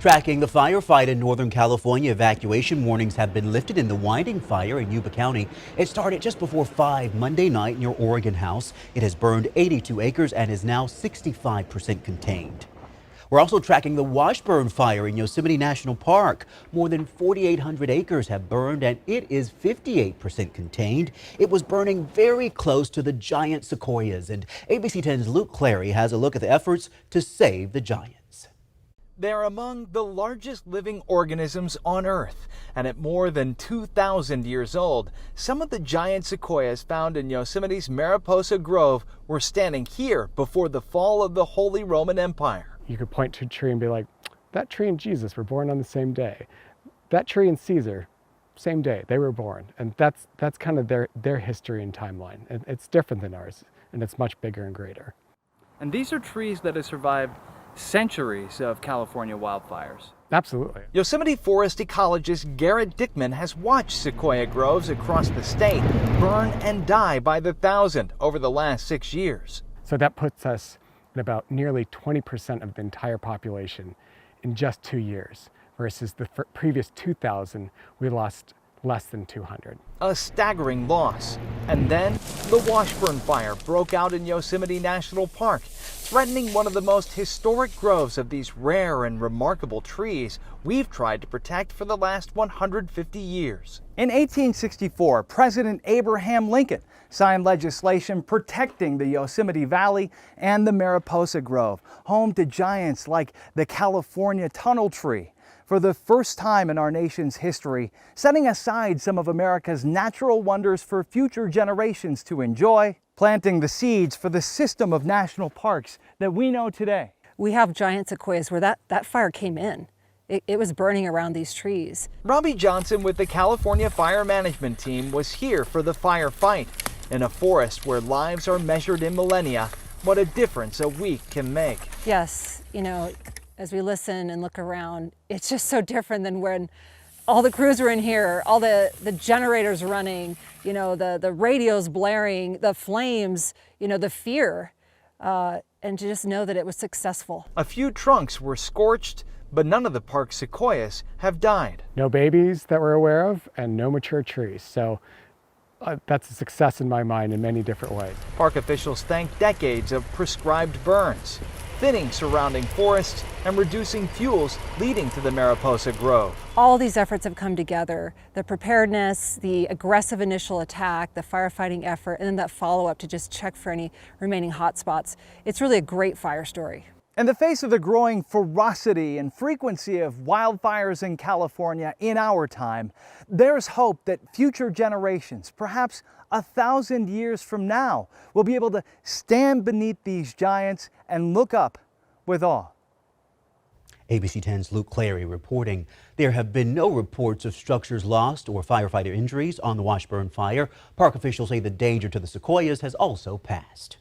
Tracking the firefight in Northern California, evacuation warnings have been lifted in the Winding Fire in Yuba County. It started just before 5 Monday night near Oregon House. It has burned 82 acres and is now 65% contained. We're also tracking the Washburn Fire in Yosemite National Park. More than 4,800 acres have burned and it is 58% contained. It was burning very close to the giant sequoias, and ABC 10's Luke Clary has a look at the efforts to save the giants. They're among the largest living organisms on Earth, and at more than 2,000 years old, some of the giant sequoias found in Yosemite's Mariposa Grove were standing here before the fall of the Holy Roman Empire. You could point to a tree and be like, that tree and Jesus were born on the same day. That tree and Caesar, same day, they were born. And that's kind of their history and timeline. And it's different than ours, and it's much bigger and greater. And these are trees that have survived centuries of California wildfires. Absolutely. Yosemite forest ecologist Garrett Dickman has watched sequoia groves across the state burn and die by the thousand over the last 6 years. So that puts us at about nearly 20% of the entire population in just 2 years, versus the previous 2,000, we lost less than 200. A staggering loss. And then the Washburn Fire broke out in Yosemite National Park, threatening one of the most historic groves of these rare and remarkable trees we've tried to protect for the last 150 years. In 1864, President Abraham Lincoln signed legislation protecting the Yosemite Valley and the Mariposa Grove, home to giants like the California tunnel tree. For the first time in our nation's history, setting aside some of America's natural wonders for future generations to enjoy, planting the seeds for the system of national parks that we know today. We have giant sequoias where that fire came in. It was burning around these trees. Robbie Johnson with the California Fire Management Team was here for the firefight. In a forest where lives are measured in millennia, what a difference a week can make. Yes, you know, as we listen and look around, it's just so different than when all the crews were in here, all the generators running, you know, the radios blaring, the flames, you know, the fear, and to just know that it was successful. A few trunks were scorched, but none of the park's sequoias have died. No babies that we're aware of, and no mature trees. So that's a success in my mind in many different ways. Park officials thank decades of prescribed burns, thinning surrounding forests, and reducing fuels leading to the Mariposa Grove. All these efforts have come together. The preparedness, the aggressive initial attack, the firefighting effort, and then that follow-up to just check for any remaining hotspots. It's really a great fire story. In the face of the growing ferocity and frequency of wildfires in California in our time, there's hope that future generations, perhaps 1,000 years from now, will be able to stand beneath these giants and look up with awe. ABC 10's Luke Clary reporting. There have been no reports of structures lost or firefighter injuries on the Washburn Fire. Park officials say the danger to the sequoias has also passed.